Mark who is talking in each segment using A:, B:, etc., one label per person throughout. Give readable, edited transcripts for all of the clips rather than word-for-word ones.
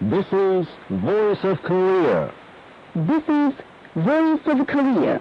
A: This is Voice of Korea.
B: This is Voice of Korea.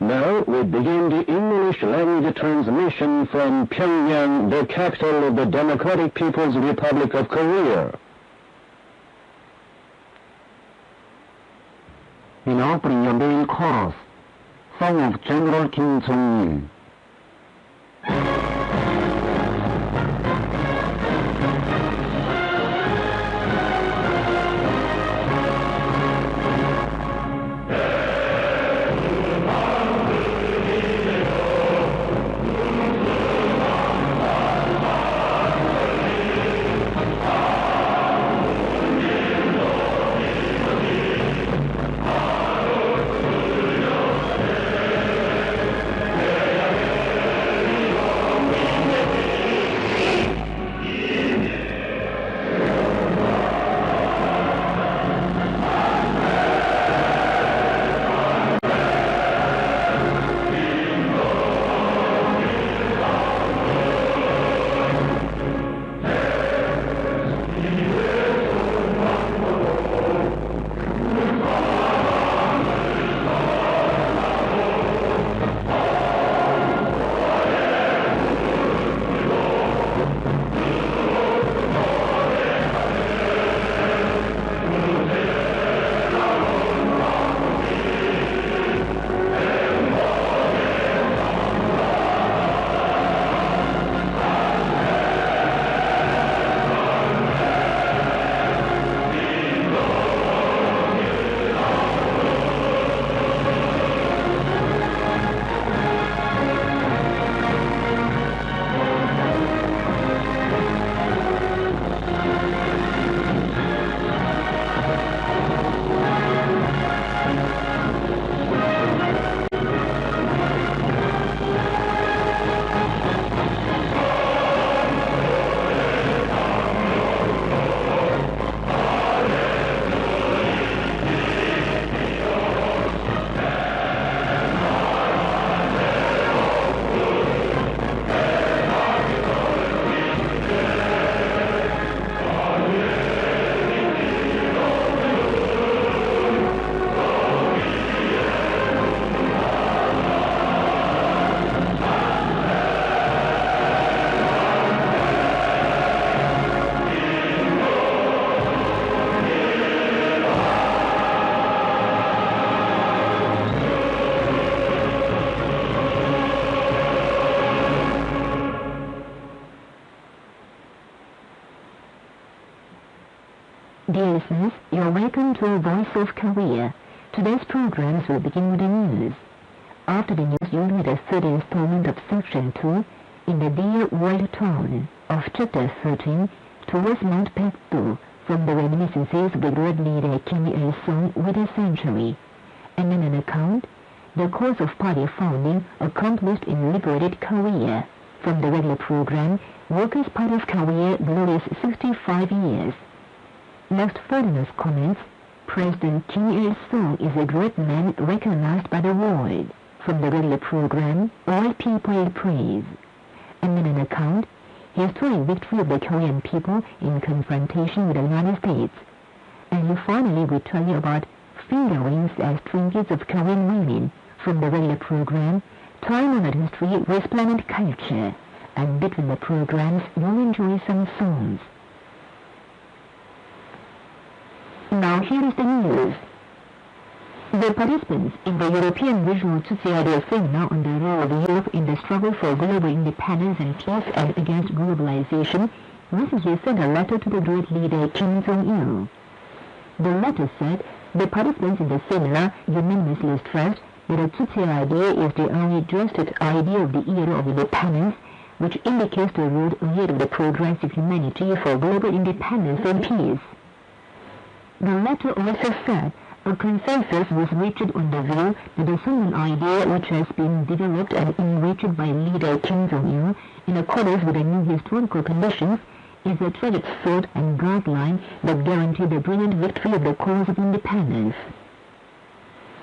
A: Now we begin the English language transmission from Pyongyang, the capital of the Democratic People's Republic of Korea.
C: We now bring your main chorus, Song of General Kim Jong-il.
B: Dear listeners, you're welcome to Voice of Korea. Today's programs will begin with the news. After the news, you'll hear the third installment of Section 2 in the Dear World Tone of Chapter 13, Towards Mount Pektu, from the reminiscences of the great leader Kim Il-sung with a century, and then an account, the course of party founding accomplished in liberated Korea, from the regular program, Workers' Party of Korea Glorious 65 Years. Next, foreigners' comments, President Kim Il-sung is a great man recognized by the world, from the regular program, All People Praise, and then an account, historic victory of the Korean people in confrontation with the United States. And finally, we tell you about fingerings as trinkets of Korean women, from the regular program, Time-honored history, resplendent culture, and between the programs, you'll enjoy some songs. Now here is the news. The participants in the European Regional Tutsi Idea Seminar on the role of Europe in the struggle for global independence and peace and against globalization recently sent a letter to the great leader Kim Jong-il. The letter said the participants in the seminar unanimously stressed that the Tutsi idea is the only just idea of the era of independence, which indicates the road ahead of the progress of humanity for global independence and peace. The letter also said a consensus was reached on the view that the Sunmun idea, which has been developed and enriched by leader Kim Jong-il in accordance with the new historical conditions, is a tragic thought and guideline that guarantee the brilliant victory of the cause of independence.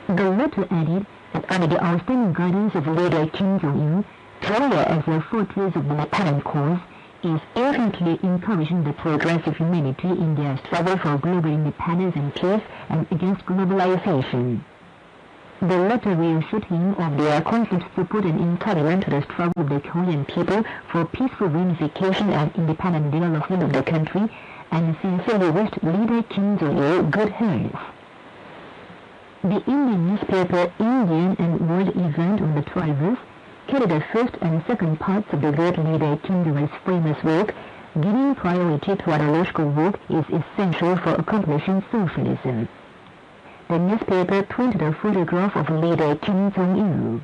B: The letter added that under the outstanding guidance of leader Kim Jong-il, Korea as a fortress of the independent cause is infinitely encouraging the progress of humanity in their struggle for global independence and peace and against globalization. The letter reassured him of their constant support and encouragement to the struggle of the Korean people for peaceful reunification and independent development of the country, and sincerely wished leader Kim Jong-il good health. The Indian newspaper Indian and World Event on the 12th carried the first and second parts of the great leader Kim Jong-il's famous work, Giving priority to ideological work is essential for accomplishing socialism. The newspaper printed a photograph of leader Kim Jong-il.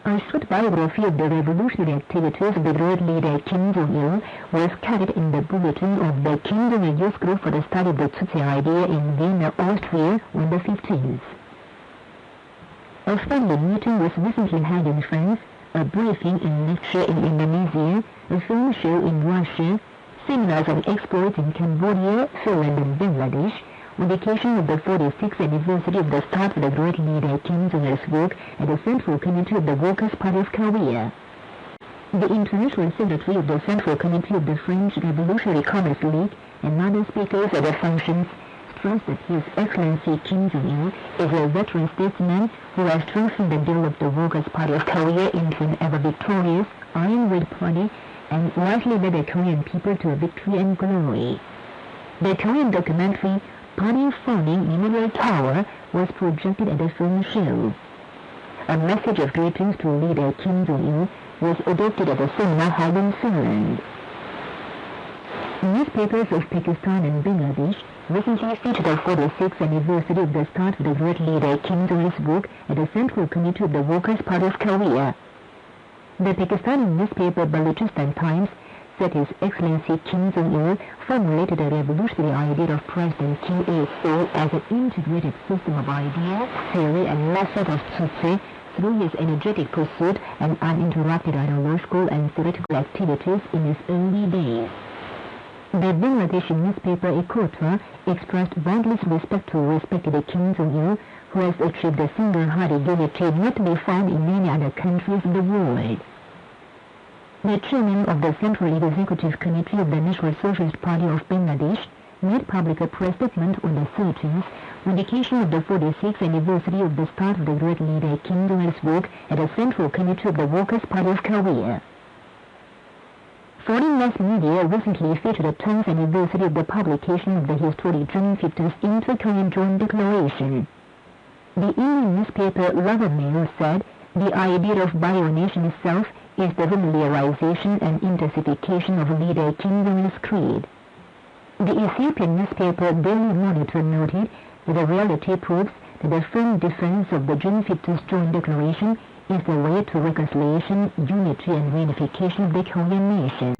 B: A short biography of the revolutionary activities of the great leader Kim Jong-il was carried in the bulletin of the Kim Jong-il Youth Group for the Study of the Tutsi Idea in Vienna, Austria, on the 15th. A friendly meeting was recently held in France, a briefing and lecture in Indonesia, a film show in Russia, seminars on exploits in Cambodia, Finland and Bangladesh, on the occasion of the 46th anniversary of the start of the great leader Kim Jong-il's work at the Central Committee of the Workers' Party of Korea. The International Secretary of the Central Committee of the French Revolutionary Commerce League and other speakers at the functions stressed that His Excellency Kim Jong-il is a veteran statesman who has strengthened and developed the Workers' Party of Korea into an ever-victorious, iron-willed party and largely led the Korean people to victory and glory. The Korean documentary Party Founding Memorial Tower was projected at the film show. A message of greetings to leader Kim Jong-il was adopted at the seminar held in Finland. Newspapers of Pakistan and Bangladesh recently featured the 46th anniversary of the start of the great leader Kim Jong-il's work at the Central Committee of the Workers' Party of Korea. The Pakistani newspaper Balochistan Times said His Excellency Kim Jong-il formulated a revolutionary idea of President Kim Il-sung as an integrated system of ideas, theory and method of Tutsi through his energetic pursuit and uninterrupted ideological and theoretical activities in his early days. The Bangladeshi newspaper Ekota expressed boundless respect to respected Kim Jong-il, who has achieved a single-hearted unity not to be found in many other countries of the world. The chairman of the Central Executive Committee of the National Socialist Party of Bangladesh made public a press statement on the 13th on the occasion of the 46th anniversary of the start of the great leader Kim Jong-il's work at the Central Committee of the Workers' Party of Korea. Foreign mass media recently featured the 10th anniversary of the publication of the historic June 15th Inter-Korean Joint Declaration. The Indian newspaper Lover Mail said the idea of bio-nation itself is the familiarization and intensification of leader Kim Jong-il's creed. The Ethiopian newspaper Daily Monitor noted but the reality proves that the firm defense of the June 5th Joint Declaration is the way to reconciliation, unity, and reunification of the Korean nation.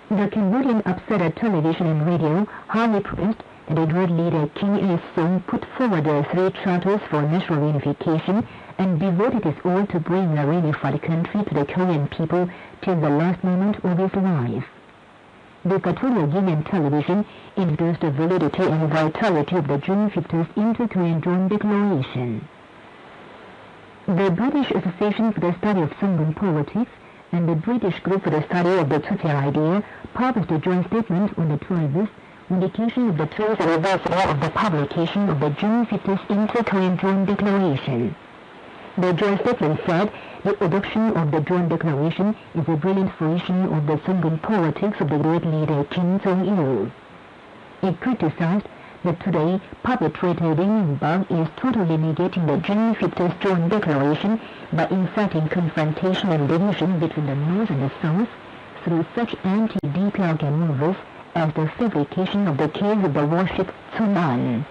B: The Cambodian Upsetter television and radio hardly pressed that the world leader Kim Il-sung put forward the 3 charters for national reunification and devoted his all to bring a reunified country to the Korean people till the last moment of his life. The Equatorial Guinean television introduced the validity and vitality of the June 5th Inter-Korean Joint Declaration. The British Association for the Study of Sungun Politics and the British Group for the Study of the Tutsi Idea published a joint statement on the 12th, indication of the 12th anniversary of the publication of the June 5th Inter-Korean Joint Declaration. The joint statement said the adoption of the Joint Declaration is a brilliant fruition of the Sungun politics of the great leader Kim Jong-il. It criticized that today perpetrated in Bang is totally negating the June 5th Joint Declaration by inciting confrontation and division between the North and the South through such anti-DPRK maneuvers as the fabrication of the case of the warship Tsunan.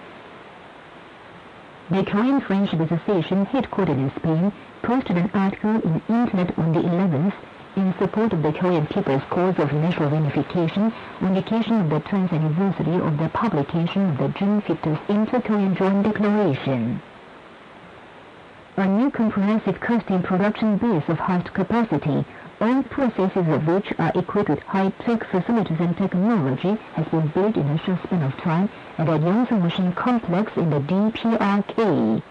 B: The Korean Friendship Association, headquartered in Spain, posted an article in Internet on the 11th in support of the Korean people's cause of national reunification on the occasion of the 10th anniversary of the publication of the June 5th Inter-Korean Joint Declaration. A new comprehensive casting production base of highest capacity, all processes of which are equipped with high-tech facilities and technology, has been built in a short span of time at the Yongsan Machine Complex in the DPRK.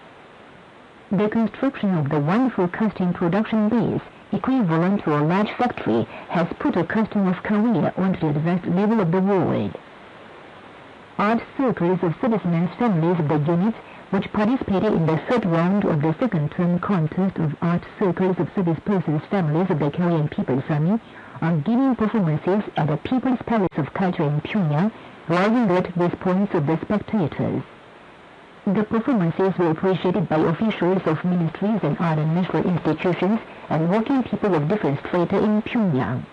B: The construction of the wonderful casting production base, equivalent to a large factory, has put a casting of Korea onto the advanced level of the world. Art circles of servicemen's families of the units which participated in the 3rd round of the 2nd term contest of art circles of service persons families of the Korean People's Army are giving performances at the People's Palace of Culture in Pyongyang, rousing the response of the spectators. The performances were appreciated by officials of ministries and other national institutions and working people of different strata in Pyongyang.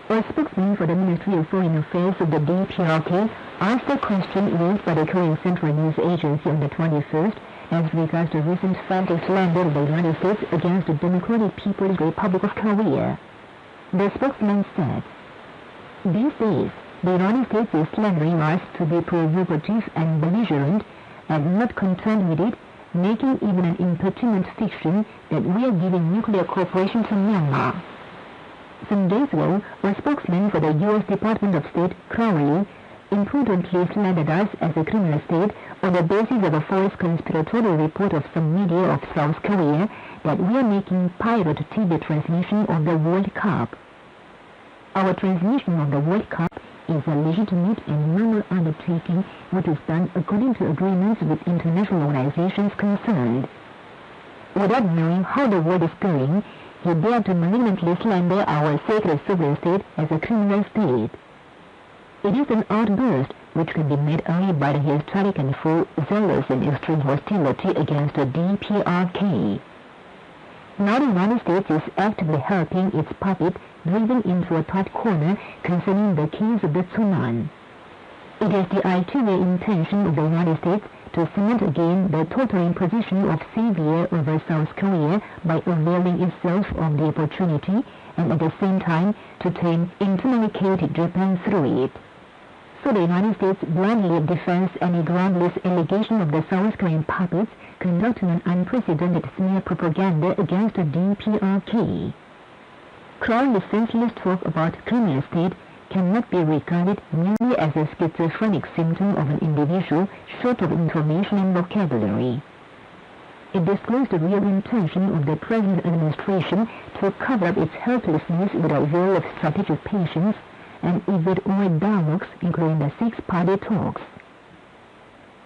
B: A spokesman for the Ministry of Foreign Affairs of the DPRK asked the question raised by the Korean Central News Agency on the 21st as regards the recent frantic slander of the United States against the Democratic People's Republic of Korea. The spokesman said, "These days, the United States is slandering us to be provocative and belligerent, and not content with it, making even an impertinent fiction that we are giving nuclear cooperation to Myanmar." Some days ago, a spokesman for the U.S. Department of State, Crowley, imprudently slandered us as a criminal state on the basis of a false conspiratorial report of some media of South Korea that we are making pirate TV transmission of the World Cup. Our transmission of the World Cup is a legitimate and normal undertaking which is done according to agreements with international organizations concerned. Without knowing how the world is going, he dared to malignantly slander our sacred sovereign state as a criminal state. It is an outburst which can be made only by the historic and full, zealous and extreme hostility against the DPRK. Now the United States is actively helping its puppet driven into a tight corner concerning the case of the Tsunan. It is the ulterior intention of the United States to cement again the total imposition of Sevier over South Korea by availing itself of the opportunity and at the same time to turn internally chaotic Japan through it. So the United States blindly defends any groundless allegation of the South Korean puppets conducting an unprecedented smear propaganda against the DPRK. Crowley's senseless talk about criminal state cannot be regarded merely as a schizophrenic symptom of an individual short of information and vocabulary. It disclosed the real intention of the present administration to cover up its helplessness with a veil of strategic patience and evade all dialogues, including the six-party talks.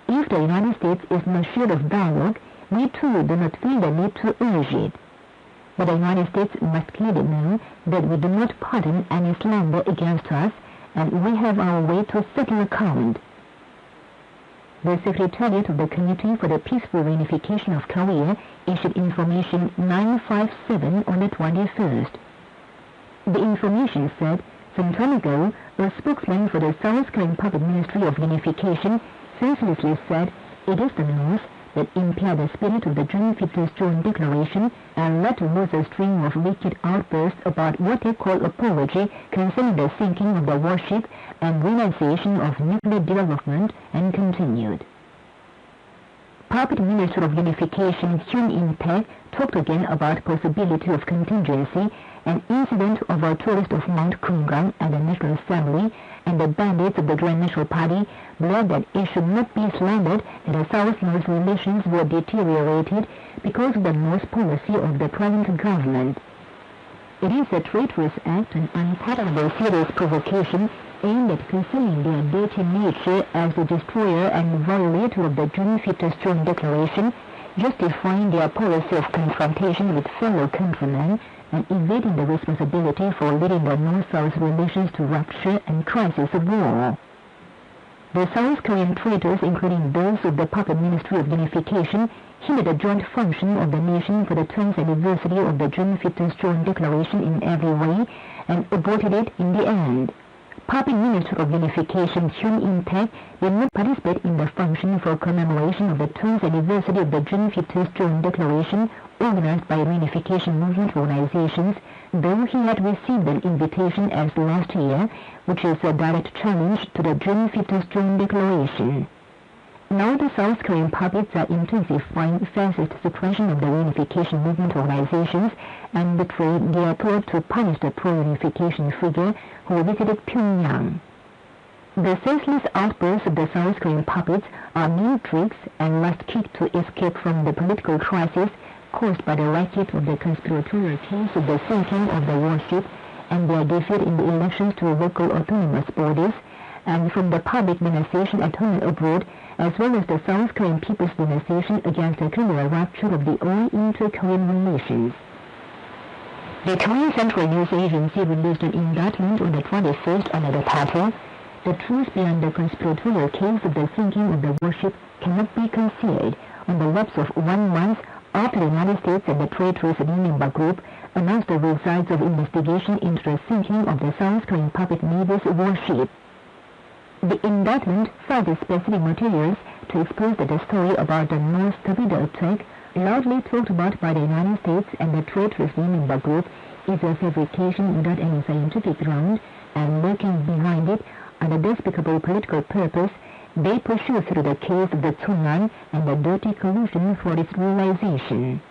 B: If the United States is not short of dialogue, we too do not feel the need to urge it. But the United States must clearly know that we do not pardon any slander against us, and we have our way to settle account. The Secretariat of the Committee for the Peaceful Reunification of Korea issued Information 957 on the 21st. The information said, some time ago, a spokesman for the South Korean Public Ministry of Unification senselessly said it is the North that impaired the spirit of the June 50th Joint Declaration and led towards a string of wicked outbursts about what they call apology concerning the sinking of the warship and realization of nuclear development, and continued. Puppet Minister of Unification Hyun In-pek talked again about possibility of contingency, an incident of a tourist of Mount Kumgang at the National Assembly, and the bandits of the Grand National Party blared that it should not be slandered that the South-North relations were deteriorated because of the North policy of the present government. It is a traitorous act and unpardonable serious provocation aimed at concealing their dirty nature as the destroyer and violator of the June 50th Joint Declaration, justifying their policy of confrontation with fellow countrymen and evading the responsibility for leading the North-South relations to rupture and crisis of war. The South Korean traitors, including those of the Puppet Ministry of Unification, hindered the joint function of the nation for the 10th anniversary of the June 50th Joint Declaration in every way and aborted it in the end. Puppet Minister of Unification Hyun In-pek did not participate in the function for commemoration of the 10th anniversary of the June 50th Joint Declaration organized by reunification movement organizations, though he had received an invitation as last year, which is a direct challenge to the June 50th Joint Declaration. Now the South Korean puppets are intensifying fascist suppression of the reunification movement organizations and betrayed their threat to punish the pro-unification figure who visited Pyongyang. The senseless outbursts of the South Korean puppets are new tricks and last kick to escape from the political crisis caused by the racket of the conspiratorial case of the sinking of the warship and their defeat in the elections to local autonomous bodies, and from the public denunciation at home and abroad, as well as the South Korean people's denunciation against the criminal rupture of the old inter-Korean relations. The Korean Central News Agency released an indictment on the 21st under the title, "The truth behind the conspiratorial case of the sinking of the warship cannot be concealed," on the lapse of 1 month after the United States and the traitorous Rinenba Group announced the results of investigation into the sinking of the South Korean puppet Navy's warship. The indictment filed specific materials to expose that the story about the North torpedo attack, loudly talked about by the United States and the traitorous Rinenba Group, is a fabrication without any scientific ground, and lurking behind it are the despicable political purpose they pursue through the case of the Tsunan and the dirty collusion for its realization.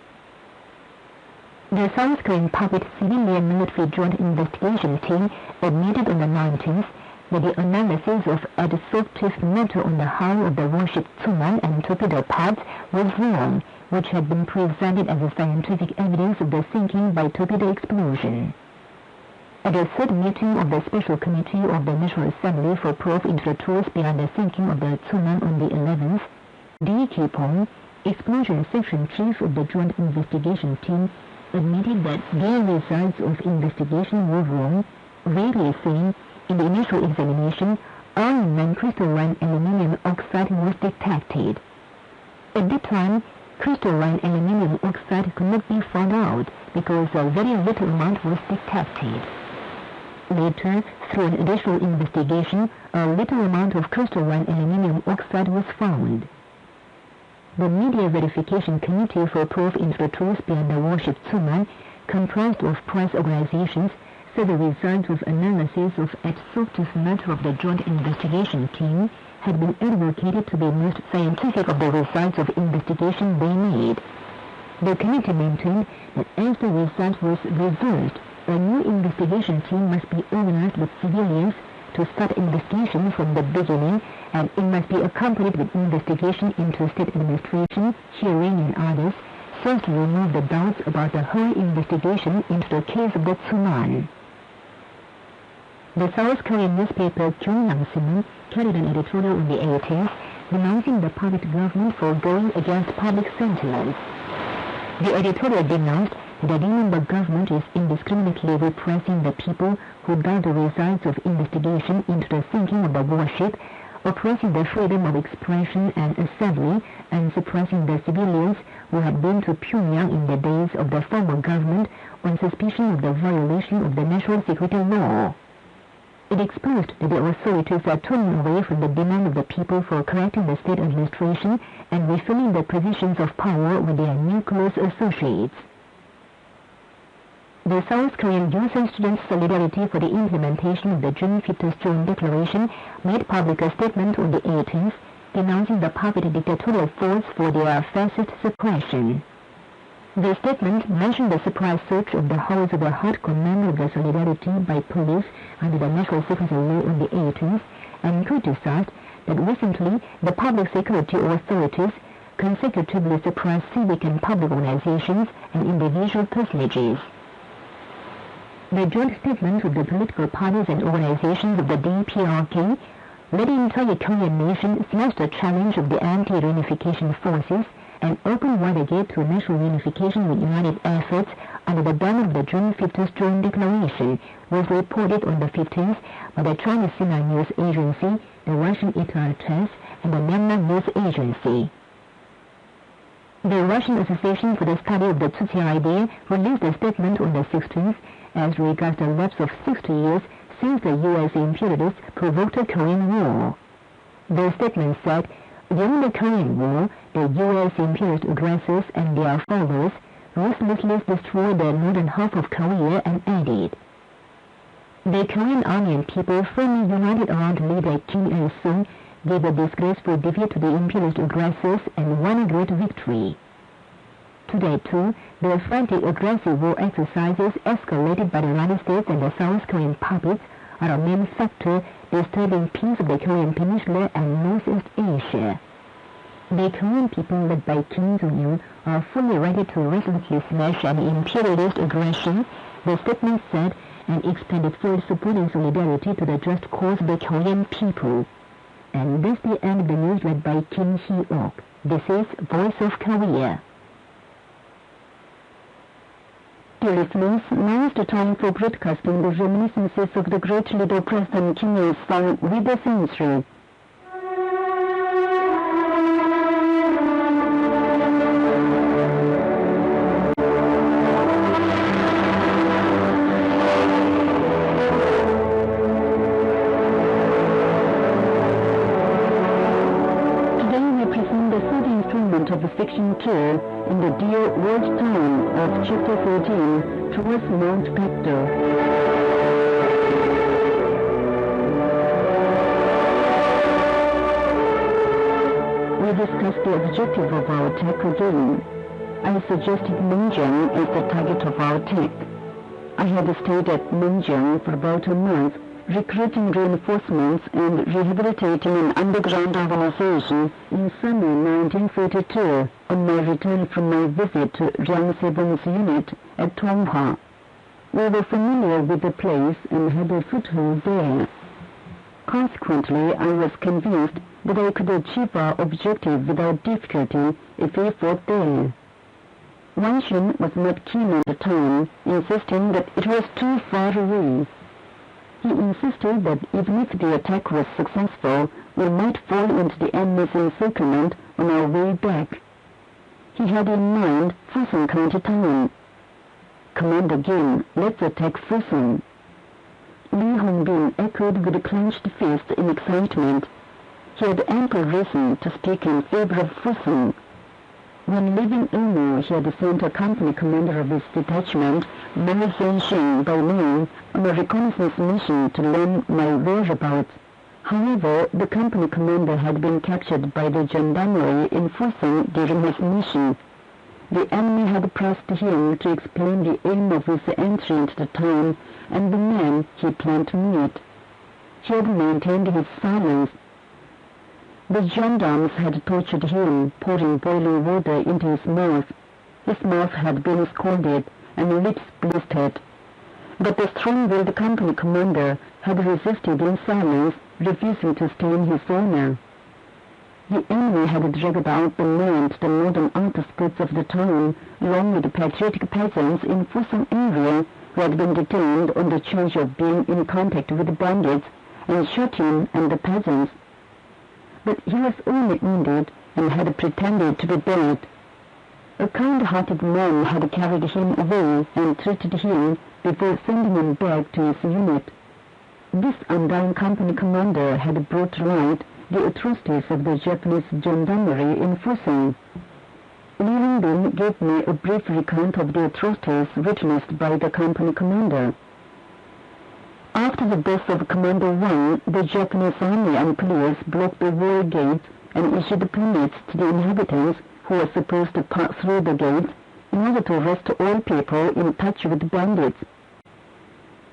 B: The South Korean puppet civilian military joint investigation team admitted on the 19th that the analysis of adsorptive matter on the hull of the warship Tsunan and torpedo pads was wrong, which had been presented as a scientific evidence of the sinking by torpedo explosion. At the third meeting of the Special Committee of the National Assembly for probe into the truth behind the sinking of the Tsunan on the 11th, Lee Ki-pong, Explosion Section Chief of the Joint Investigation Team, admitted that their results of investigation were wrong, vaguely saying, in the initial examination, iron and crystalline aluminum oxide was detected. At that time, crystalline aluminum oxide could not be found out because a very little amount was detected. Later, through an additional investigation, a little amount of crystalline aluminum oxide was found. The Media Verification Committee for Proof into the Truth behind the warship Tsunan, comprised of press organizations, said the results of analysis of adsorptive matter of the Joint Investigation Team had been advocated to be most scientific of the results of investigation they made. The committee maintained that as the result was reversed, a new investigation team must be organized with civilians to start investigation from the beginning, and it must be accompanied with investigation into state administration, hearing and others, so as to remove the doubts about the whole investigation into the case of the Tsunan. The South Korean newspaper Kyongyang Sinmun carried an editorial on the 18th denouncing the puppet government for going against public sentiment. The editorial denounced that the Rinenba government is indiscriminately repressing the people who doubt the results of investigation into the sinking of the warship, oppressing the freedom of expression and assembly, and suppressing the civilians who had been to Pyongyang in the days of the former government on suspicion of the violation of the national security law. It exposed that the authorities are turning away from the demand of the people for correcting the state administration and refilling the positions of power with their new close associates. The South Korean Youth and Students Solidarity for the implementation of the June 50th June Declaration made public a statement on the 18th, denouncing the puppet dictatorial force for their fascist suppression. The statement mentioned the surprise search of the house of the head commander of the Solidarity by police under the National Secrecy Law on the 18th, and criticized that recently the public security authorities consecutively suppressed civic and public organizations and individual personages. The joint statement of the political parties and organizations of the DPRK led the entire Korean nation smashed the challenge of the anti-reunification forces and opened wide the gate to national unification with united efforts under the banner of the June 50th June Declaration, was reported on the 15th by the Chinese Sina News Agency, the Russian Itar and the Myanmar News Agency. The Russian Association for the Study of the Tutsi Idea released a statement on the 16th as regards the lapse of 60 years since the U.S. imperialists provoked a Korean War. The statement said, during the Korean War, the U.S. imperialist aggressors and their followers ruthlessly destroyed the northern half of Korea and added, the Korean army and people firmly united around leader Kim Il-sung gave a disgraceful defeat to the imperialist aggressors and won a great victory. Today, too, the frantic aggressive war exercises escalated by the United States and the South Korean puppets are a main factor disturbing peace of the Korean Peninsula and Northeast Asia. The Korean people led by Kim Jong-il are fully ready to resolutely smash an imperialist aggression, the statement said, and expanded full support and solidarity to the just cause of the Korean people. And this the end of the news read by Kim Hee-ok. This is Voice of Korea. Dear listeners, now is the time for broadcasting the reminiscences of the great leader President Kim Il-sung with the century. Of the fiction tour in the dear world town of Chapter 14 towards Mount Pekto. We discussed the objective of our attack again. I suggested Menjiang as the target of our attack. I had stayed at Menjiang for about a month, recruiting reinforcements and rehabilitating an underground organization in summer 1942 on my return from my visit to Riang Se-bung's unit at Tonghua. We were familiar with the place and had a foothold there. Consequently, I was convinced that I could achieve our objective without difficulty if we fought there. Wang Xun was not keen at the time, insisting that it was too far away. He insisted that even if the attack was successful, we might fall into the enemy's encirclement on our way back. He had in mind Fusun County town. Command again, let's attack Fusun. Li Hongbin echoed with a clenched fist in excitement. He had ample reason to speak in favor of Fusun. When leaving Umu, he had sent a company commander of his detachment, Mao Zhenxing by name, on a reconnaissance mission to learn my whereabouts. However, the company commander had been captured by the gendarmerie in Fusun during his mission. The enemy had pressed him to explain the aim of his entry into the town and the man he planned to meet. He had maintained his silence. The gendarmes had tortured him, pouring boiling water into his mouth. His mouth had been scalded and lips blistered. But the strong-willed company commander had resisted in silence, refusing to stain his honor. The enemy had dragged out the men to the northern outskirts of the town, along with the patriotic peasants in Fusun area who had been detained on the charge of being in contact with the bandits, and shot him and the peasants. But he was only wounded and had pretended to be dead. A kind-hearted man had carried him away and treated him before sending him back to his unit.
D: This undying company commander had brought to light the atrocities of the Japanese gendarmerie in Fusen. Li Lingbin gave me a brief recount of the atrocities witnessed by the company commander. After the death of Commander Wang, the Japanese army and police blocked the wall gates and issued permits to the inhabitants who were supposed to pass through the gates in order to arrest all people in touch with bandits.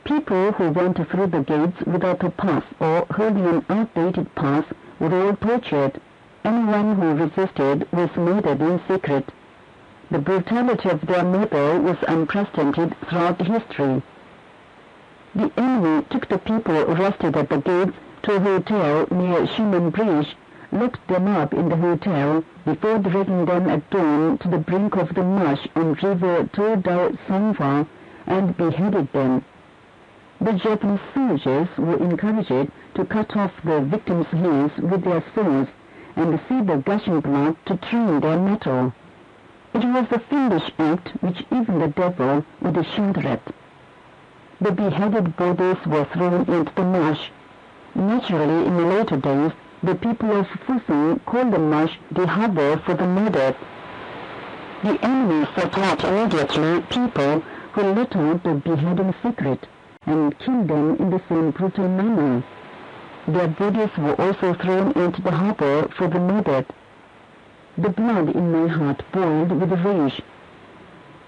D: People who went through the gates without a pass or holding an outdated pass were all tortured. Anyone who resisted was murdered in secret. The brutality of their murder was unprecedented throughout history. The enemy took the people arrested at the gates to a hotel near Schumann Bridge, locked them up in the hotel before dragging them at dawn to the brink of the marsh on river Todao Sangwa and beheaded them. The Japanese soldiers were encouraged to cut off the victims' hands with their swords and see the gushing blood to train their mettle. It was a fiendish act which even the devil would shudder at. The beheaded bodies were thrown into the marsh. Naturally, in the later days, the people of Fusen called the marsh the harbor for the murdered. The enemy sought out immediately people who let out the beheading secret and killed them in the same brutal manner. Their bodies were also thrown into the harbor for the murdered. The blood in my heart boiled with rage.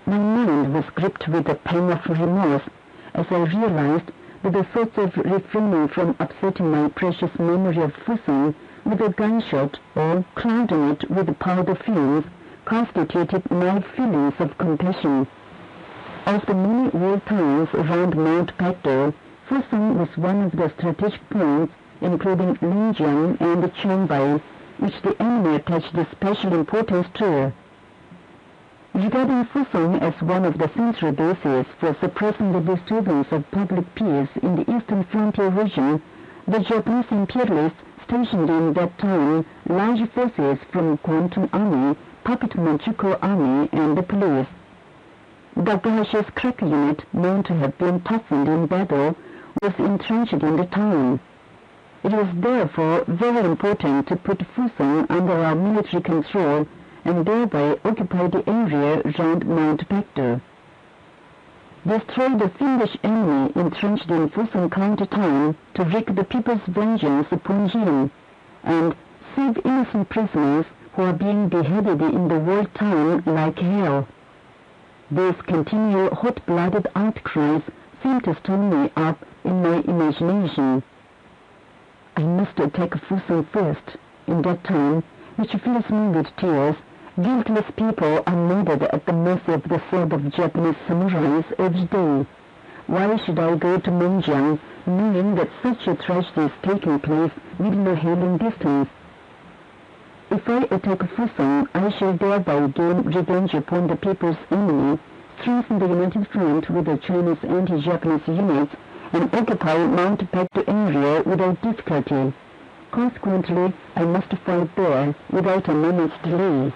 D: My mind was gripped with a pang of remorse as I realized that the thoughts of refraining from upsetting my precious memory of Fusen with a gunshot or clouding it with powder fumes constituted my feelings of compassion. Of the many war towns around Mount Pakto, Fusen was one of the strategic points, including Linjiang and Changbai, which the enemy attached special importance to. Regarding Fusen as one of the central bases for suppressing the disturbance of public peace in the eastern frontier region, the Japanese imperialists stationed in that town large forces from Kwantung Army, Puppet Manchukuo Army, and the police. Takahashi's crack unit, known to have been toughened in battle, was entrenched in the town. It was therefore very important to put Fusen under our military control and thereby occupy the area round Mount Pakto. Destroy the fiendish enemy entrenched in Fusen County town to wreak the people's vengeance upon him, and save innocent prisoners who are being beheaded in the walled town like hell. These continual hot-blooded outcries seemed to stir me up in my imagination. I must attack Fusen first. In that town, which fills me with tears, guiltless people are murdered at the mercy of the sword of Japanese samurais every day. Why should I go to Menjiang, knowing that such a tragedy is taking place within a hailing distance? If I attack Fusen, I shall thereby gain revenge upon the people's enemy, strengthen the united front with the Chinese anti-Japanese units, and occupy Mount Pakto area without difficulty. Consequently, I must fight there without a moment's delay.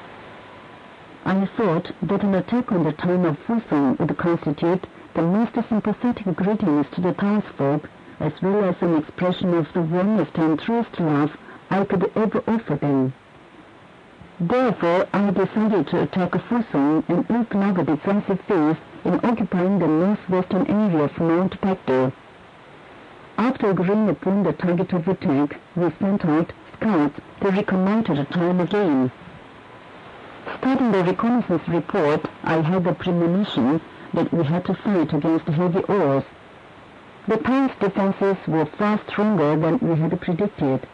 D: I thought that an attack on the town of Fusen would constitute the most sympathetic greetings to the townsfolk, as well as an expression of the warmest and truest love I could ever offer them. Therefore, I decided to attack Fusen and open up a defensive phase in occupying the northwestern area of Mount Pakto. After agreeing upon the target of attack, we sent out scouts to reconnoiter the town again. Studying the reconnaissance report, I had the premonition that we had to fight against heavy odds. The town's defenses were far stronger than we had predicted.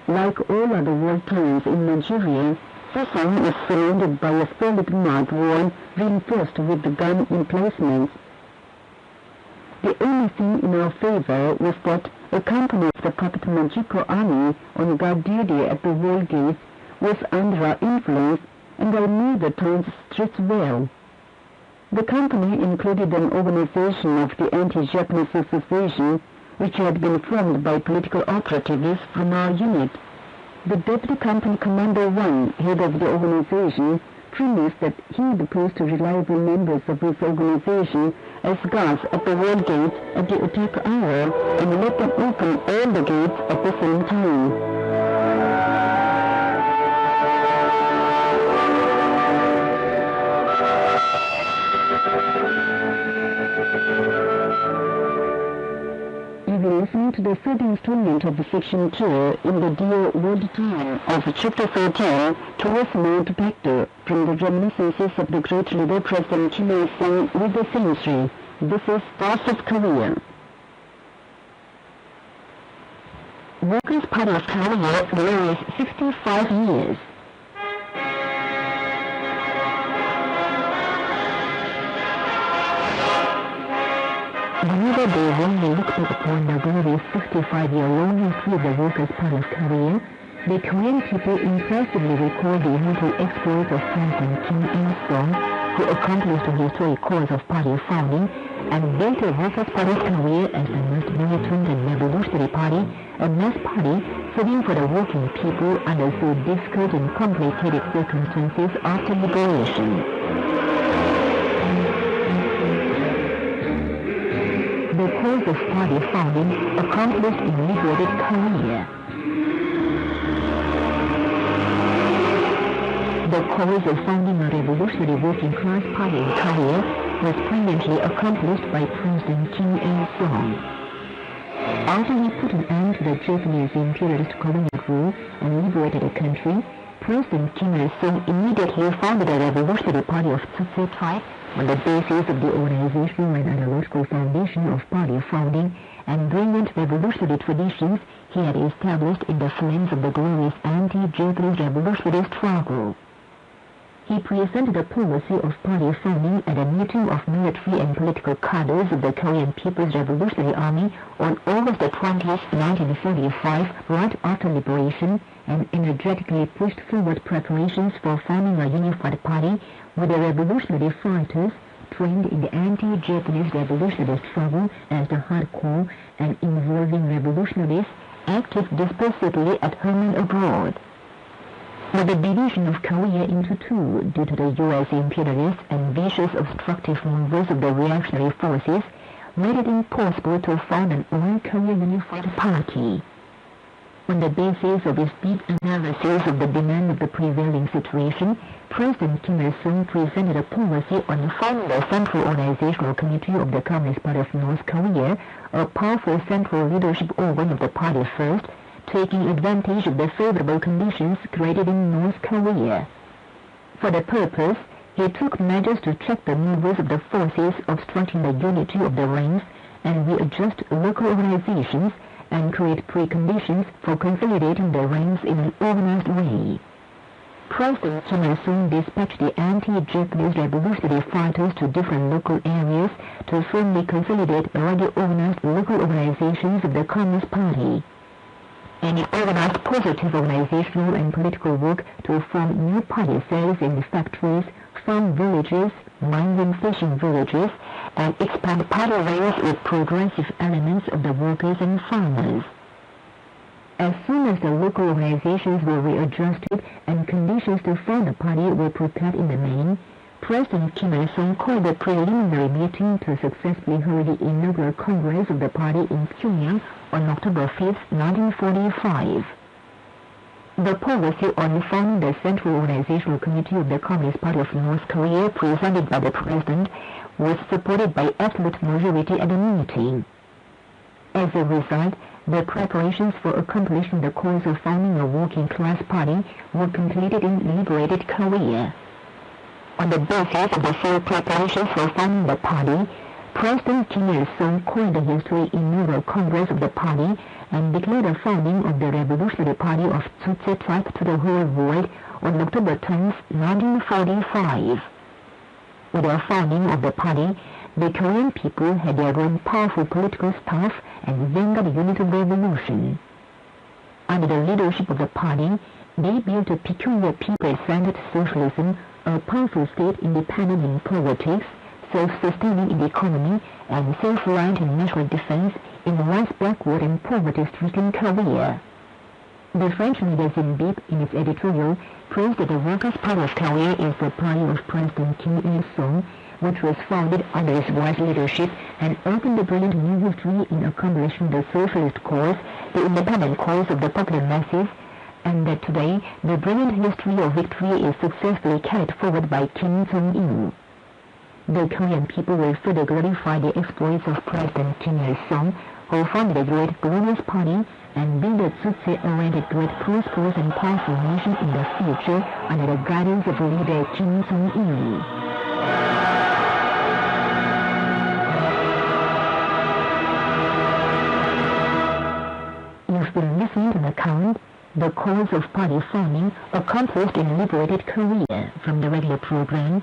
D: Like all other walled towns in Manchuria, Fusen was surrounded by a solid mud wall reinforced with the gun emplacements. The only thing in our favor was that a company of the Puppet Manchukuo Army on guard duty at the wall gates was under our influence, and I knew the town's streets well. The company included an organization of the Anti-Japanese Association, which had been formed by political operatives from our unit. The deputy company commander Wang, head of the organization, premise that he would post reliable members of his organization as guards at the wall gates at the attack hour and let them open all the gates at the same time. Listening to the third installment of Section 2 in the Dear World Time of Chapter 13 towards Mount Baekdu from the reminiscences of the great leader President Kim Il-sung with the century. This is Voice of Korea. Workers' Party of Korea glories 65 years. Whenever they warmly look back upon the glorious 65-year-long history of the Workers' Party of Korea, the Korean people impressively recall the military exploits of President Kim Il-sung, who accomplished the historic cause of party founding and built the Workers' Party of Korea as the most militant and revolutionary party, a mass party serving for the working people under so difficult and complicated circumstances after liberation. The cause of party founding accomplished in liberated Korea. The cause of founding a revolutionary working class party in Korea was brilliantly accomplished by President Kim Il-sung. After he put an end to the Japanese imperialist colonial rule and liberated the country, President Kim Il-sung immediately founded a revolutionary party of Tsutse type on the basis of the organizational and ideological foundation of party founding and brilliant revolutionary traditions he had established in the flames of the glorious anti-Japanese revolutionary struggle. He presented a policy of party founding at a meeting of military and political cadres of the Korean People's Revolutionary Army on August 20, 1945, right after liberation, and energetically pushed forward preparations for forming a unified party with the revolutionary fighters trained in the anti-Japanese revolutionary struggle as the hardcore and involving revolutionaries active dispersedly at home and abroad. But the division of Korea into two due to the U.S. imperialists and vicious obstructive movers of the reactionary forces made it impossible to found an all-Korea unified party. On the basis of his deep analysis of the demand of the prevailing situation, President Kim Il-sung presented a policy on forming the Central Organizational Committee of the Communist Party of North Korea, a powerful central leadership organ of the party first, taking advantage of the favorable conditions created in North Korea. For the purpose, he took measures to check the movers of the forces obstructing the unity of the ranks and readjust local organizations and create preconditions for consolidating the ranks in an organized way. President Kim Il-sung dispatched the anti-Japanese revolutionary fighters to different local areas to firmly consolidate already organized local organizations of the Communist Party. And he organized positive organizational and political work to form new party cells in factories, farm villages, mines and fishing villages, and expand party ranks with progressive elements of the workers and farmers. As soon as the local organizations were readjusted and conditions to form the party were prepared in the main, President Kim Il-sung called a preliminary meeting to successfully hold the inaugural Congress of the party in Pyongyang on October 5, 1945. The policy on forming the Central Organizational Committee of the Communist Party of North Korea presented by the President was supported by absolute majority at the meeting. As a result, the preparations for accomplishing the cause of founding a working class party were completed in liberated Korea. On the basis of the full preparations for founding the party, President Kim Il-sung called the historic inaugural Congress of the party and declared the founding of the Revolutionary Party of Tsutse type to the whole world on October 10, 1945. With the founding of the party, the Korean people had their own powerful political staff and vanguard unit of revolution. Under the leadership of the party, they built a peculiar people-centered socialism, a powerful state independent in politics, self-sustaining in the economy, and self-reliant in national defense in once backward and poverty-stricken Korea.
B: The French magazine Bip, in its editorial, praised the Workers' Party of Korea as the party of President Kim Il-sung, which was founded under his wise leadership and opened a brilliant new history in accomplishing the socialist cause, the independent cause of the popular masses, and that today the brilliant history of victory is successfully carried forward by Kim Jong-il. The Korean people will further glorify the exploits of President Kim Il-sung, who founded a great glorious party and build a Tzu-oriented great prosperous and powerful nation in the future under the guidance of leader Kim Jong-il. You've been listening to an account, The Cause of Party Founding, accomplished in liberated Korea, from the regular program,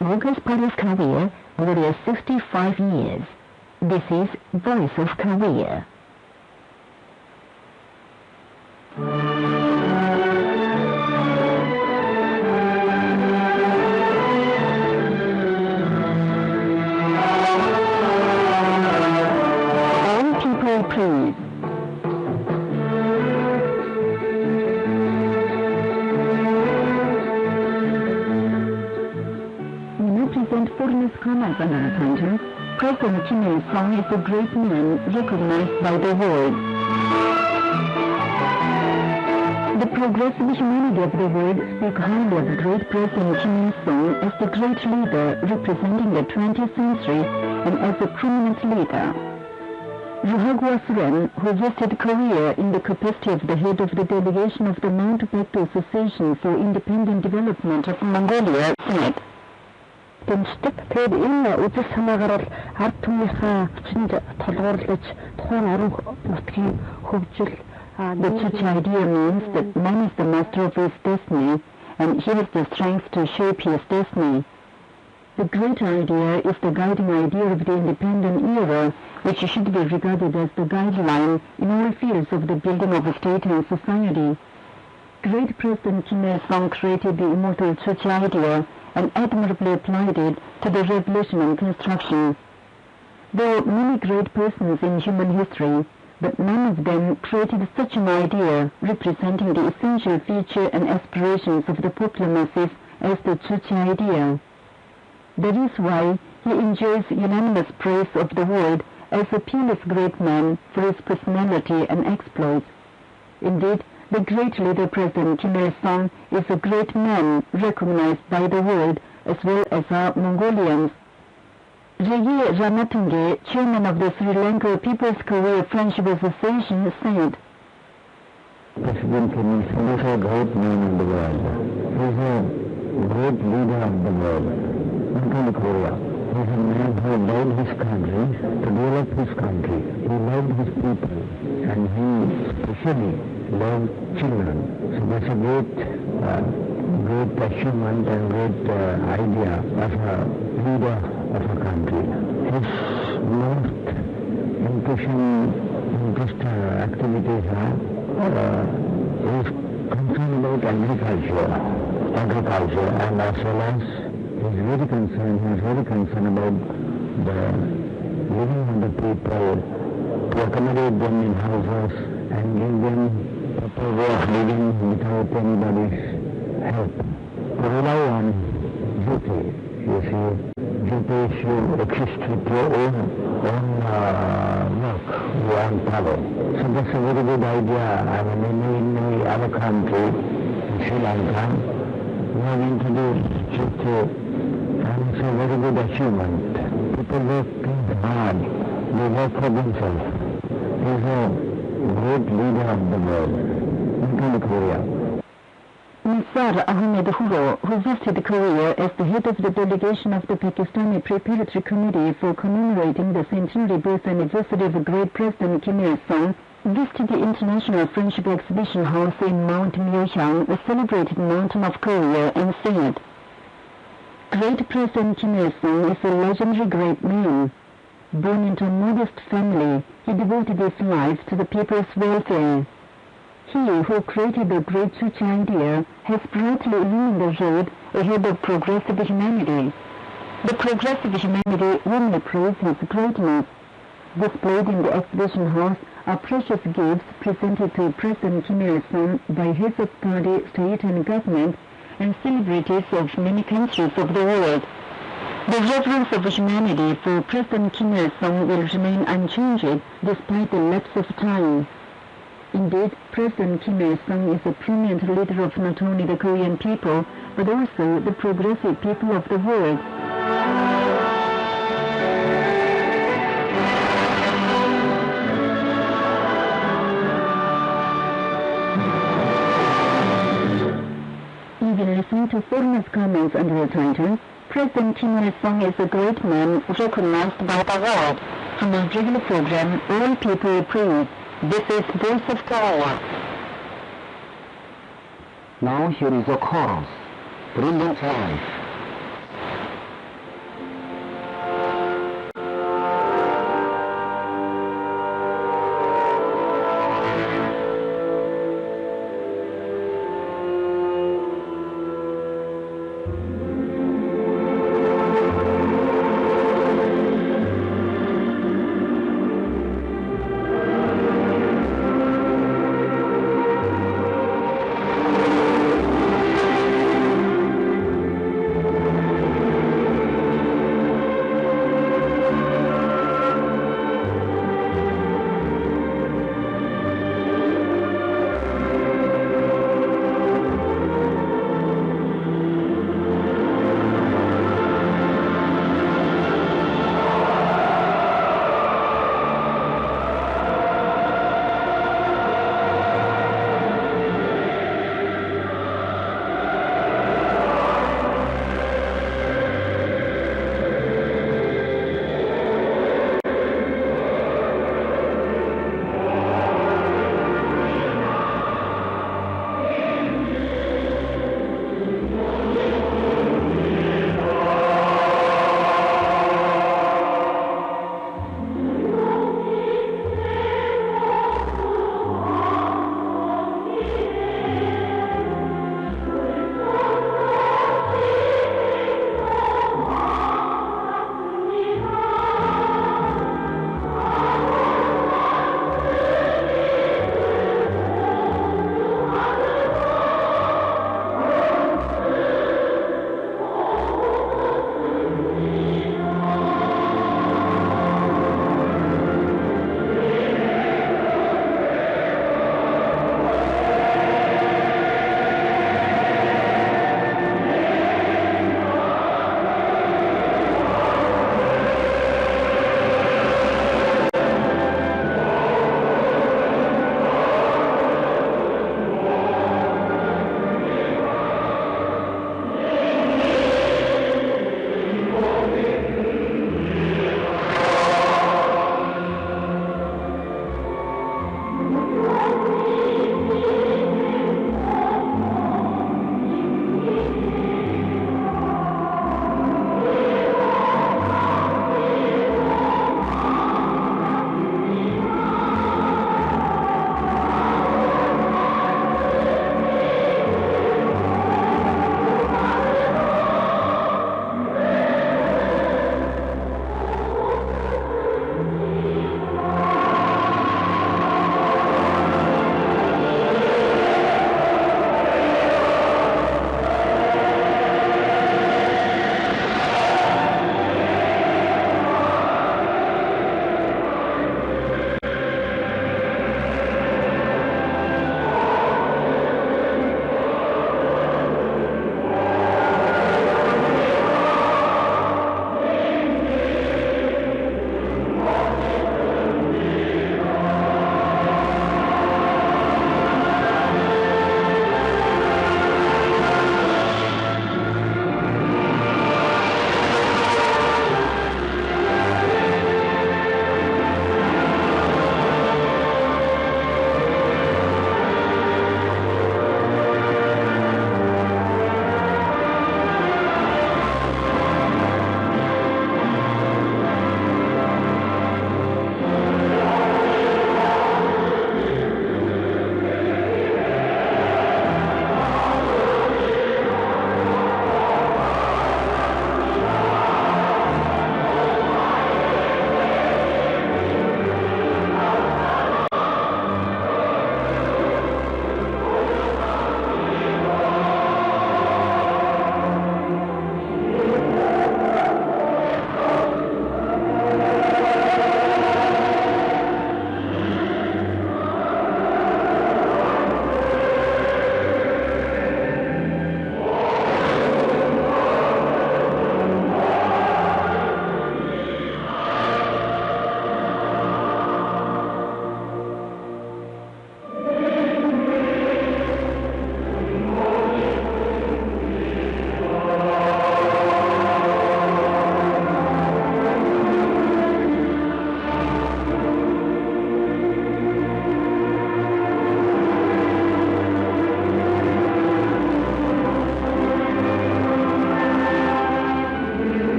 B: Workers' Party of Korea, Warrior 65 years. This is Voice of Korea. All people please. Foreigners' comments on our country. President Kim Il-sung is a great man recognized by the world. The progressive humanity of the world speak highly of great President Kim Il-sung as the great leader representing the 20th century and as a prominent leader. Ruhagwa Suren, who visited Korea in the capacity of the head of the delegation of the Mountbatten Association for Independent Development of Mongolia, said,
D: Дэмждэг. Тэгээд энэ үзэл санаагаар ард түмнийхээ хүчинд толгуурлаж тухайн орон нутгийн хөгжил
B: The Church idea means that man is the master of his destiny and he has the strength to shape his destiny. The great idea is the guiding idea of the independent era, which should be regarded as the guideline in all fields of the building of a state and society. Great President Kim Il-sung created the immortal Church idea and admirably applied it to the revolution and construction. There were many great persons in human history, but none of them created such an idea representing the essential feature and aspirations of the popular masses as the Church idea. That is why he enjoys unanimous praise of the world as a peerless great man for his personality and exploits. Indeed, the great leader President Kim Il-sung is a great man recognized by the world as well as our Mongolians. Reye Ramatunge, chairman of the Sri Lanka People's Korea Friendship Association, said,
C: President Kim Il-sung is a great man in the world. He is a great leader of the world, not only Korea. He is a man who loved his country, to develop his country. He loved his people, and he especially loved children. So that's a great achievement and great idea of a leader of a country. His most interest activities is concerned about agriculture, and as well as he is very concerned about the living of the people, to accommodate them in houses and give them proper way of living without anybody's help. To rely on duty, you see, duty should exist with your own work, your own power. So that's a very good idea. I mean, in any other country, in Sri Lanka, we have introduced duty, and it's a very good achievement. People work hard, they work for themselves. He's a great leader of the world, including Korea.
B: Nisar Ahmed Huro, who visited Korea as the head of the delegation of the Pakistani Preparatory Committee for commemorating the centenary birth anniversary of great President Kim Il-sung, visited the International Friendship Exhibition House in Mount Myeohyang, the celebrated mountain of Korea, and said, Great President Kim Il-sung is a legendary great man. Born into a modest family, he devoted his life to the people's welfare. He who created the great Church idea has brightly illumined the road ahead of progressive humanity. The progressive humanity warmly praise his greatness.
D: Displayed in the exhibition house are precious gifts presented to President Kim Il-sung by heads of party, state and government, and celebrities of many countries of the world. The reverence of humanity for President Kim Il-sung will remain unchanged despite the lapse of time. Indeed, President Kim Il-sung is a prominent leader of not only the Korean people, but also the progressive people of the world. Even listening to foreigners' comments under the title, President Kim Il-sung is a great man recognized by the world. From a regular program, All People Praise. This is Voice of Korea.
C: Now here is a chorus. Brilliant Life.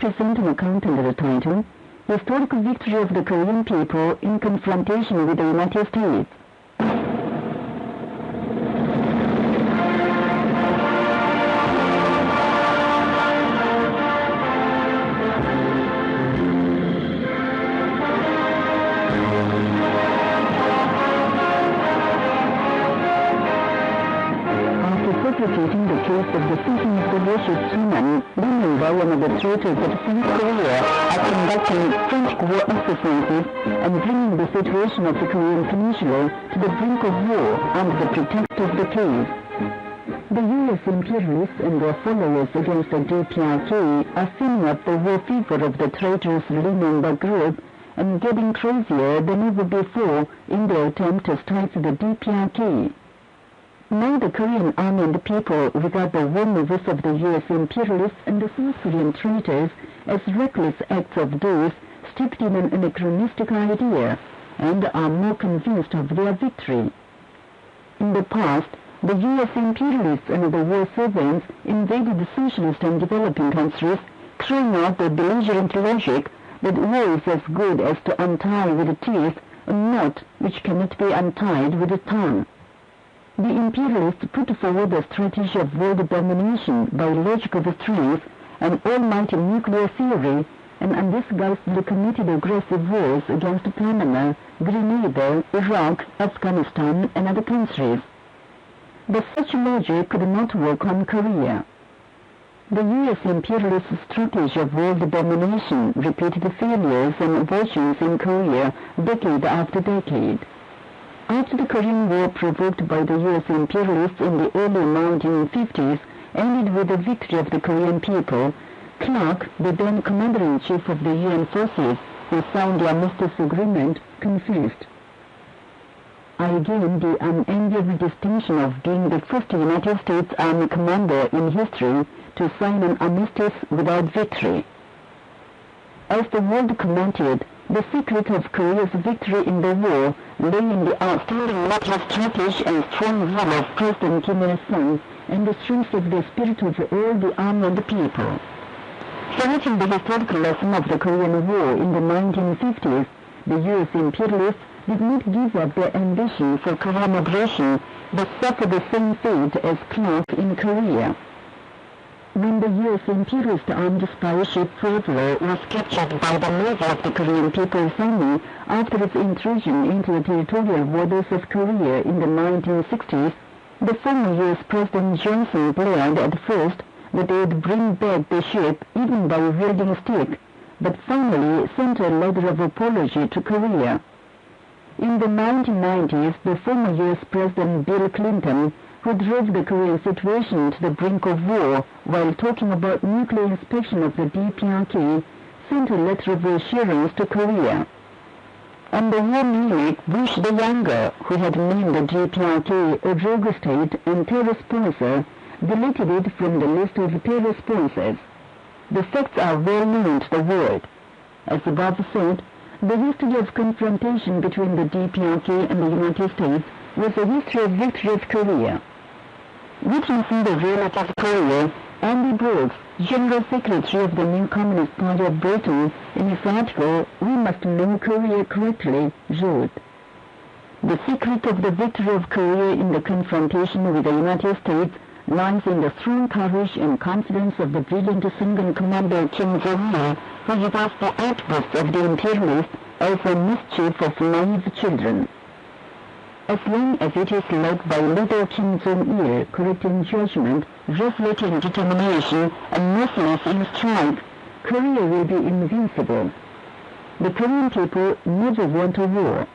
D: present an account under the title Historical Victory of the Korean People in Confrontation with the United States. Repeating the case of the sinking of the warship Truman, Lee Myung-woo, one of the traitors of South Korea, are conducting frantic war exercises and bringing the situation of the Korean Peninsula to the brink of war under the pretext of the case. The U.S. imperialists and their followers against the DPRK are filling up the war fever of the traitorous Lee Myung-woo group and getting crazier than ever before in their attempt to stifle the DPRK. Now the Korean army and the people regard the war moves of the U.S. imperialists and the South Korean traitors as reckless acts of those steeped in an anachronistic idea, and are more convinced of their victory. In the past, the U.S. imperialists and the war servants invaded the socialist and developing countries, crying out the belligerent logic that war is as good as to untie with the teeth a knot which cannot be untied with the tongue. The imperialists put forward a strategy of world domination by logic of strength and almighty nuclear theory, and undisguisedly committed aggressive wars against Panama, Grenada, Iraq, Afghanistan, and other countries. But such logic could not work on Korea. The U.S. imperialist strategy of world domination repeated failures and abortions in Korea decade after decade. After the Korean War provoked by the U.S. imperialists in the early 1950s ended with the victory of the Korean people, Clark, the then commander-in-chief of the UN forces, who signed the armistice agreement, confessed, "I gained the unenviable distinction of being the first United States Army commander in history to sign an armistice without victory." As the world commented, the secret of Korea's victory in the war lay in the outstanding military strategy and strong will of President Kim Il-sung and the strength of the spirit of all the army and the people. Forgetting the historical lesson of the Korean War in the 1950s, the U.S. imperialists did not give up their ambition for Korean aggression, but suffered the same fate as Clark in Korea. When the U.S. imperialist armed spy ship Traveler was captured by the Navy of the Korean People's Army after its intrusion into the territorial waters of Korea in the 1960s, the former U.S. President Johnson declared at first that they would bring back the ship even by wielding a stick, but finally sent a letter of apology to Korea. In the 1990s, the former U.S. President Bill Clinton, who drove the Korean situation to the brink of war while talking about nuclear inspection of the DPRK, sent a letter of reassurance to Korea. And the war maniac Bush the Younger, who had named the DPRK a rogue state and terror sponsor, deleted it from the list of terror sponsors. The facts are well known to the world. As above said, the history of confrontation between the DPRK and the United States was a history of victory of Korea. Witnessing the reality of Korea, Andy Brooks, General Secretary of the New Communist Party of Britain, in his article, "We Must Know Korea Correctly," wrote, "The secret of the victory of Korea in the confrontation with the United States lies in the strong courage and confidence of the brilliant single commander Kim Jong-il, who regards the outbursts of the imperialists as a mischief of naive children. As long as it is led by little Kim Jong-il, correct in judgment, resolute in determination, and merciless in strength, Korea will be invincible. The Korean people never want a war.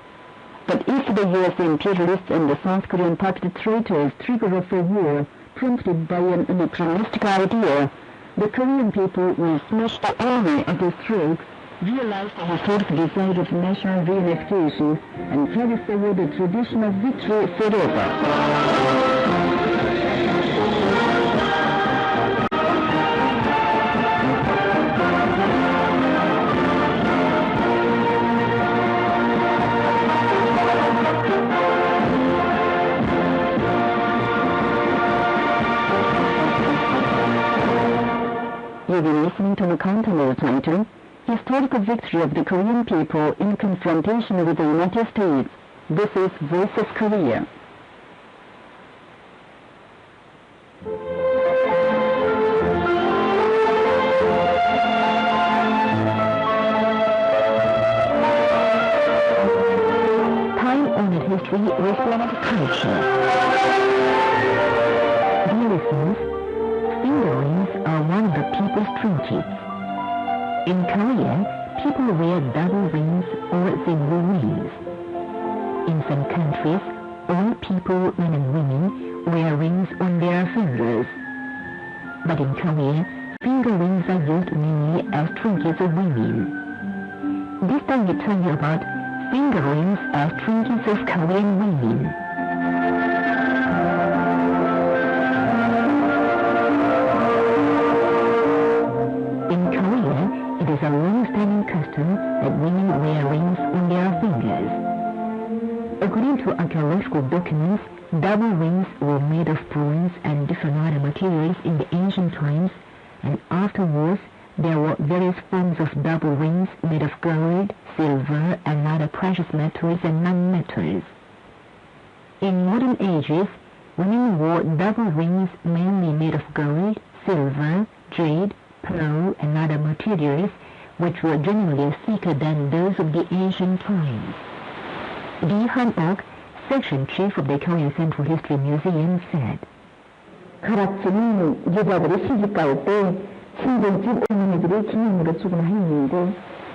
D: But if the U.S. imperialists and the South Korean puppet traitors trigger off a war prompted by an anachronistic idea, the Korean people will smash the army at its throat, realize the historic desire of national reunification, and carry forward the tradition of victory forever." You've been listening to an account under the title, Historical Victory of the Korean People in Confrontation with the United States. This is Voice of Korea.
B: Time-honored history with planet culture. Dear listeners, finger rings are one of the people's trinkets. In Korea, people wear double rings or single rings. In some countries, all people, men and women, wear rings on their fingers. But in Korea, finger rings are used mainly as trinkets of women. This time we tell you about finger rings as trinkets of Korean women. It is a long-standing custom that women wear rings on their fingers. According to archaeological documents, double rings were made of bronze and different other materials in the ancient times, and afterwards there were various forms of double rings made of gold, silver, and other precious metals and non-metals. In modern ages, women wore double rings mainly made of gold, silver, jade, pearl, and other materials which were generally thicker than those of the ancient times. Lee Han-ok, section chief of the Korean Central History Museum, said,
D: 가락지는 여자들이 시집갈 때 신혼집 어머니들이 기념으로 주곤 했는데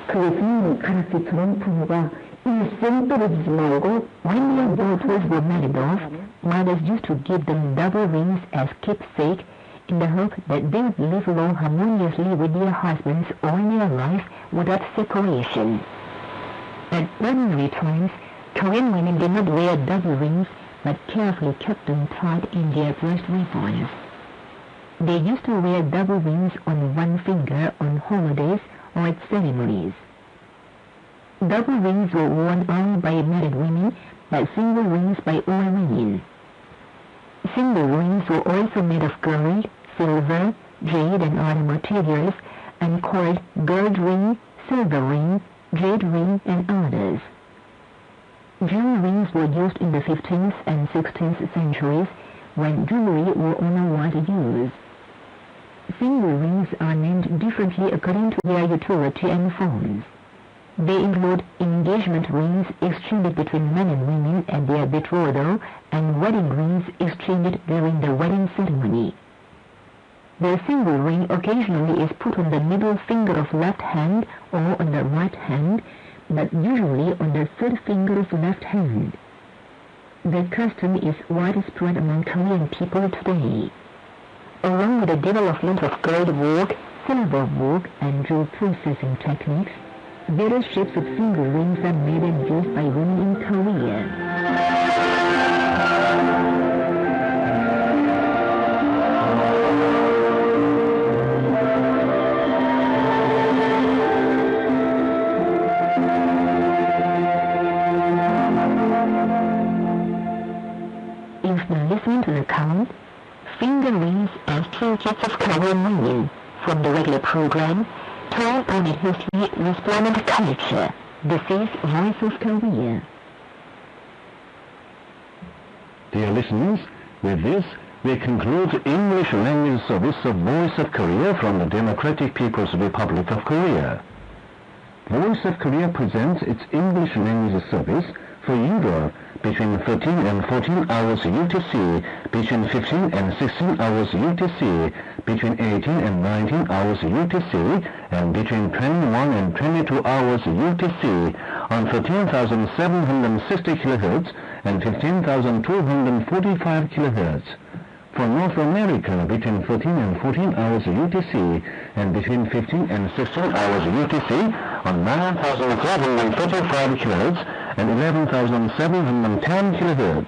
D: 그것은 가락지처럼 부부가 일생 떨어지지 말고
B: when young daughters were married off, mothers used to give them double rings as keepsake in the hope that they would live along harmoniously with their husbands all their life without separation. At ordinary times, Korean women did not wear double rings, but carefully kept them tied in their breast ribbons. They used to wear double rings on one finger on holidays or at ceremonies. Double rings were worn only by married women, but single rings by all women. Single rings were also made of gold, silver, jade, and other materials, and called gold ring, silver ring, jade ring, and others. Jewel rings were used in the 15th and 16th centuries, when jewelry were on a wide use. Single rings are named differently according to their utility and forms. They include engagement rings exchanged between men and women at their betrothal, and wedding rings exchanged during the wedding ceremony. The single ring occasionally is put on the middle finger of left hand or on the right hand, but usually on the third finger of left hand. The custom is widespread among Korean people today. Along with the development of gold work, silver work, and jewel processing techniques, various shapes of single rings are made and used by women in Korea. You've been listening to an account, Finger Rings as Trinkets of Korean Women, from the regular program, Time-honored history with planet culture. This is Voice of Korea.
A: Dear listeners, with this, we conclude the English language service of Voice of Korea from the Democratic People's Republic of Korea. Voice of Korea presents its English language service for Europe between 13 and 14 hours UTC, between 15 and 16 hours UTC, between 18 and 19 hours UTC, and between 21 and 22 hours UTC on 13,760 kHz and 15,245 kHz. For North America, between 13 and 14 hours UTC and between 15 and 16 hours UTC on 9,435 kHz and 11,710 kHz.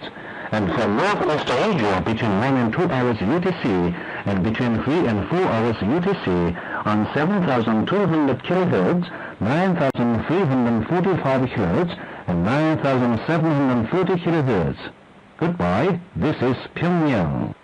A: And for Northwest Asia, between 1 and 2 hours UTC and between 3 and 4 hours UTC on 7,200 kHz, 9,345 kHz and 9,730 kHz. Goodbye, this is Pyongyang.